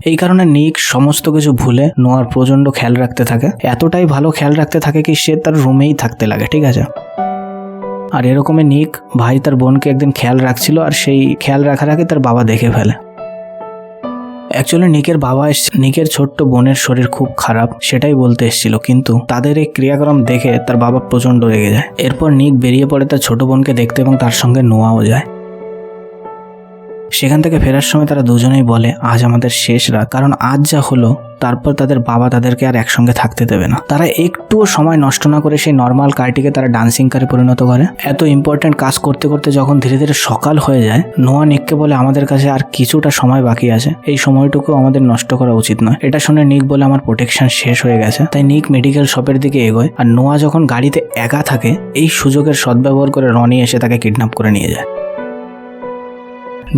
এই কারণে নিক সমস্ত কিছু ভুলে নোয়ার প্রচন্ড খেয়াল রাখতে থাকে, এতটাই ভালো খেয়াল রাখতে থাকে কি সে তার রুমেই থাকতে লাগে, ঠিক আছে। আর এরকমই নিক ভাই তার বোনকে একদিন খেয়াল রাখছিল, আর সেই খেয়াল রাখার আগে তার বাবা দেখে ফেলে। অ্যাকচুয়ালি নিকের বাবা নিকের ছোট্ট বোনের শরীর খুব খারাপ সেটাই বলতে এসেছিল, কিন্তু তাদের এই ক্রিয়াকর্ম দেখে তার বাবা প্রচন্ড রেগে যায়। এরপর নিক বেরিয়ে পড়ে তার ছোট বোনকে দেখতে এবং তার সঙ্গে নোয়াও যায়। সেখান থেকে ফেরার সময় তারা দুজনেই বলে আজ আমাদের শেষ রাত, কারণ আজ যা হলো তারপর তাদের বাবা তাদেরকে আর একসঙ্গে থাকতে দেবে না। তারা একটুও সময় নষ্ট না করে সেই নর্মাল কারটিকে তারা ডান্সিং কারে পরিণত করে। এত ইম্পর্টেন্ট কাজ করতে করতে যখন ধীরে ধীরে সকাল হয়ে যায়, নোয়া নিককে বলে আমাদের কাছে আর কিছুটা সময় বাকি আছে, এই সময়টুকু আমাদের নষ্ট করা উচিত নয়। এটা শুনে নিক বলে আমার প্রোটেকশন শেষ হয়ে গেছে। তাই নিক মেডিকেল শপের দিকে এগোয়, আর নোয়া যখন গাড়িতে একা থাকে এই সুযোগের সদ্ব্যবহার করে রনি এসে তাকে কিডন্যাপ করে নিয়ে যায়।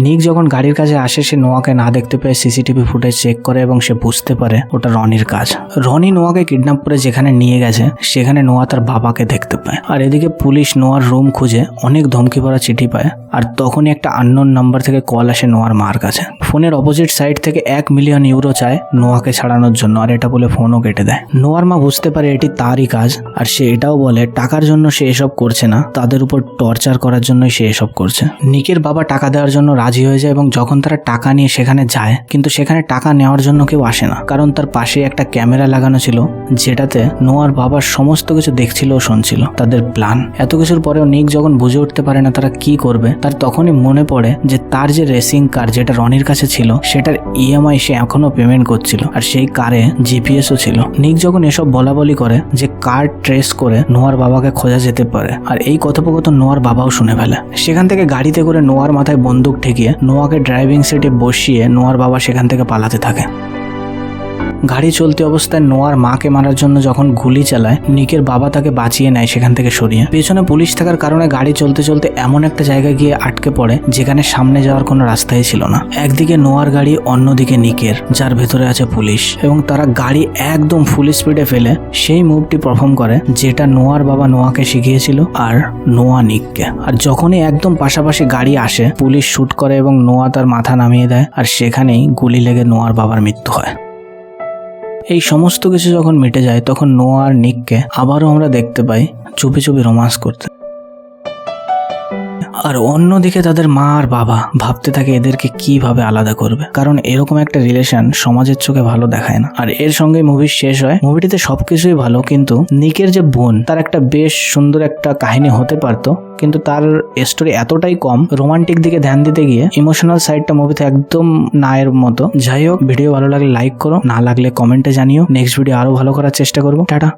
নিক যখন গাড়ির কাছে আসে সে নোয়াকে না দেখতে পেয়ে সিসিটিভি ফুটেজ চেক করে এবং সে বুঝতে পারে ওটা রনির কাজ। রনি নোয়াকে কিডন্যাপ করে যেখানে নিয়ে গেছে সেখানে নোয়া তার বাবাকে দেখতে পায়। আর এদিকে পুলিশ নোয়ার রুম খুঁজে অনেক ধমকি ভরা চিঠি পায়, আর তখনই একটা আননোন নাম্বার থেকে কল আসে নোয়ার মার কাছে। ফোনের অপোজিট সাইড থেকে 1 মিলিয়ন ইউরো চায় নোয়াকে ছাড়ানোর জন্য, আর এটা বলে ফোনও কেটে দেয়। নোয়ার মা বুঝতে পারে এটি তারই কাজ, আর সে এটাও বলে টাকার জন্য সে এসব করছে না, তাদের উপর টর্চার করার জন্যই সে এসব করছে। নিকের বাবা টাকা দেওয়ার জন্য রাজি হয়ে যায় এবং যখন তারা টাকা নিয়ে সেখানে যায়, কিন্তু সেখানে টাকা নেওয়ার জন্য কেউ আসে না, কারণ তার পাশে একটা ক্যামেরা লাগানো ছিল যেটাতে নোয়ার বাবার সমস্ত কিছু দেখছিল ও শুনছিল, তাদের প্ল্যান। এত কিছুর পরেও নিক যখন বুঝে উঠতে পারে না তারা কি করবে, তার তখনই মনে পড়ে যে তার যে রেসিং কার যেটা রনির কাছে ছিল সেটার ইএমআই সে এখনো পেমেন্ট করছিল, আর সেই কারে জিপিএসও ছিল। নিক যখন এসব বলা বলি করে যে কার ট্রেস করে নোয়ার বাবাকে খোঁজা যেতে পারে, আর এই কথোপকথন নোয়ার বাবাও শুনে ফেলে। সেখান থেকে গাড়িতে করে নোয়ার মাথায় বন্দুক ঠেকিয়ে নোয়াকে ড্রাইভিং সিটে বসিয়ে নোয়ার বাবা সেখান থেকে পালাতে থাকে। গাড়ি চলতি অবস্থায় নোয়ার মাকে মারার জন্য যখন গুলি চালায়, নিকের বাবা তাকে বাঁচিয়ে নেয় সেখান থেকে সরিয়ে। পেছনে পুলিশ থাকার কারণে গাড়ি চলতে চলতে এমন একটা জায়গায় গিয়ে আটকে পড়ে যেখানে সামনে যাওয়ার কোনো রাস্তাই ছিল না। একদিকে নোয়ার গাড়ি, অন্যদিকে নিকের, যার ভেতরে আছে পুলিশ, এবং তারা গাড়ি একদম ফুল স্পিডে ফেলে সেই মুভটি পারফর্ম করে যেটা নোয়ার বাবা নোয়াকে শিখিয়েছিল আর নোয়া নিককে। আর যখনই একদম পাশাপাশি গাড়ি আসে পুলিশ শুট করে এবং নোয়া তার মাথা নামিয়ে দেয়, আর সেখানেই গুলি লেগে নোয়ার বাবার মৃত্যু হয়। এই সমস্ত কিছু যখন মিটে যায় তখন নোয়া আর নিককে আবারও আমরা দেখতে পাই চুপি চুপি রোমান্স করতে। আর অন্যদিকে তাদের মা আর বাবা ভাবতে থাকে এদেরকে কিভাবে আলাদা করবে, কারণ এরকম একটা রিলেশন সমাজের চোখে ভালো দেখায় না। আর এর সঙ্গে মুভি শেষ হয়। মুভিটিতে সবকিছুই ভালো, কিন্তু নিকের যে বোন তার একটা বেশ সুন্দর একটা কাহিনী হতে পারতো, কিন্তু তার স্টোরি এতটাই কম, রোমান্টিক দিকে ধ্যান দিতে গিয়ে ইমোশনাল সাইডটা মুভিতে একদম না এর মতো। যাই হোক, ভিডিও ভালো লাগলে লাইক করো, না লাগলে কমেন্টে জানিও। নেক্সট ভিডিও আরো ভালো করার চেষ্টা করবো। টাটা।